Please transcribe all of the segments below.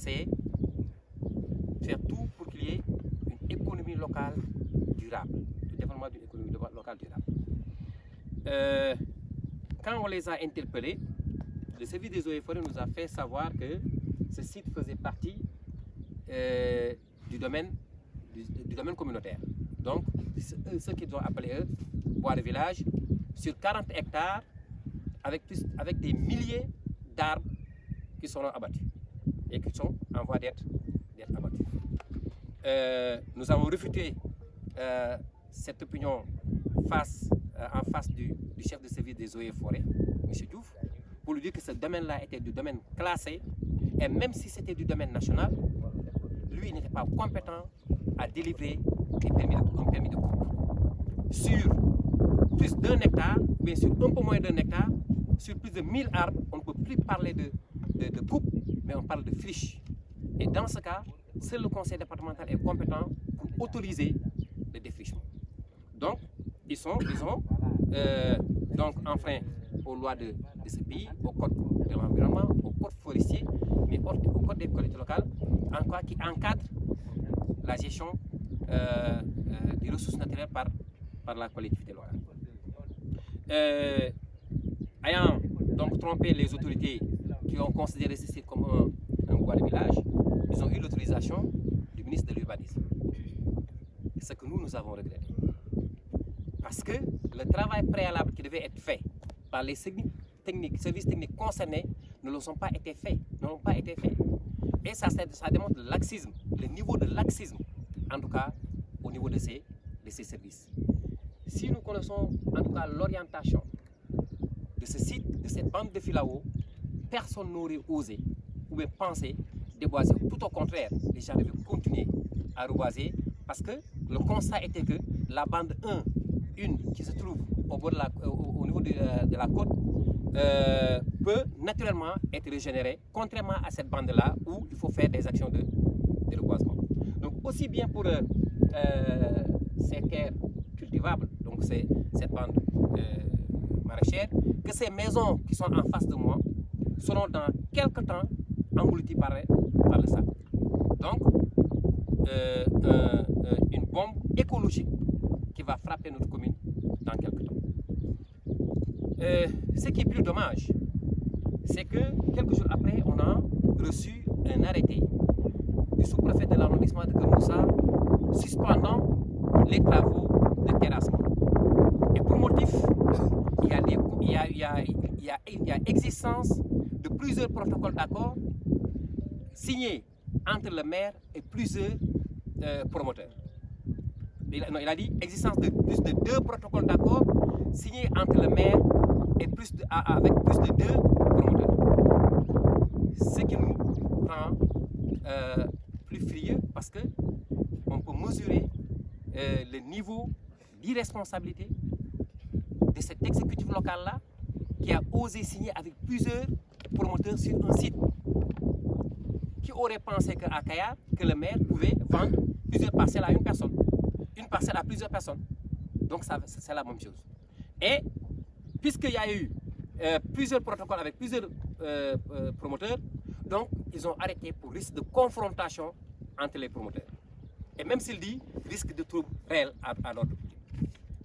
c'est faire tout pour qu'il y ait une économie locale durable, le développement d'une économie locale durable. Quand on les a interpellés, le service des eaux et forêts nous a fait savoir que ce site faisait partie du domaine communautaire. Donc, ce qu'ils ont appelé eux, bois de village, sur 40 hectares, avec des milliers d'arbres qui seront abattus et qui sont en voie d'être abattus. Nous avons réfuté cette opinion en face du chef de service des eaux et forêts, M. Diouf, pour lui dire que ce domaine-là était du domaine classé, et même si c'était du domaine national, lui n'était pas compétent à délivrer un permis de coupe. Sur plus d'1 hectare, bien sûr un peu moins d'1 hectare, sur plus de 1000 arbres, on ne peut plus parler de coupe, mais on parle de friche. Et dans ce cas, seul le conseil départemental est compétent pour autoriser le défrichement. Donc, ils ont donc enfreint aux lois de ce pays, au code de l'environnement, au code forestier, mais au code des collectivités locales, qui encadre la gestion des ressources naturelles par la collectivité locale. Ayant donc trompé les autorités qui ont considéré ce site comme un bois de village, ils ont eu l'autorisation du ministre de l'Urbanisme. Ce que nous avons regretté. Parce que le travail préalable qui devait être fait par les services techniques concernés ne l'ont pas été faits. Et ça démontre le laxisme, le niveau de laxisme, en tout cas au niveau de ces services. Si nous connaissons en tout cas l'orientation de ce site, de cette bande de filao, personne n'aurait osé ou bien pensé déboiser. Tout au contraire, les gens devaient continuer à reboiser parce que le constat était que la bande 1 qui se trouve au niveau de la côte peut naturellement être régénérée, contrairement à cette bande-là où il faut faire des actions de reboisement. Donc aussi bien pour ces terres cultivables, donc cette bande maraîchère, que ces maisons qui sont en face de moi seront dans quelques temps englouties par le sable. Donc, une bombe écologique qui va frapper notre commune dans quelques temps. Ce qui est plus dommage, c'est que quelques jours après, on a reçu un arrêté du sous-préfet de l'arrondissement de Keur-Moussa suspendant les travaux de terrassement. Et pour motif, il y a existence de plusieurs protocoles d'accord signés entre le maire et plusieurs promoteurs. Il a dit existence de plus de 2 protocoles d'accord signés entre le maire et avec plus de 2 promoteurs. Ce qui nous rend plus furieux parce qu'on peut mesurer le niveau d'irresponsabilité de cet exécutif local-là qui a osé signer avec plusieurs promoteurs sur un site. Qui aurait pensé qu'à Kayar, que le maire pouvait vendre plusieurs parcelles à une personne, une parcelle à plusieurs personnes. Donc c'est la même chose. Et puisqu'il y a eu plusieurs protocoles avec plusieurs promoteurs, donc ils ont arrêté pour risque de confrontation entre les promoteurs. Et même s'il dit risque de trouble réel à l'ordre public.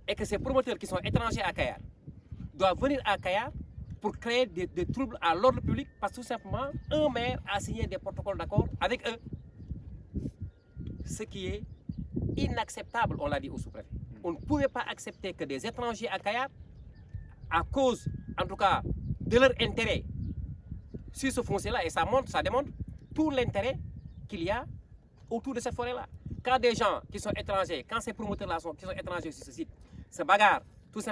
Et que ces promoteurs qui sont étrangers à Kayar doivent venir à Kayar pour créer des troubles à l'ordre public parce que tout simplement, un maire a signé des protocoles d'accord avec eux. Ce qui est inacceptable, on l'a dit au sous-préfet. On ne pouvait pas accepter que des étrangers à Kayar, à cause, en tout cas, de leur intérêt sur ce foncier-là, et ça démontre tout l'intérêt qu'il y a autour de cette forêt-là. Quand des gens qui sont étrangers, quand ces promoteurs-là qui sont étrangers sur ce site, se bagarrent, tout simplement,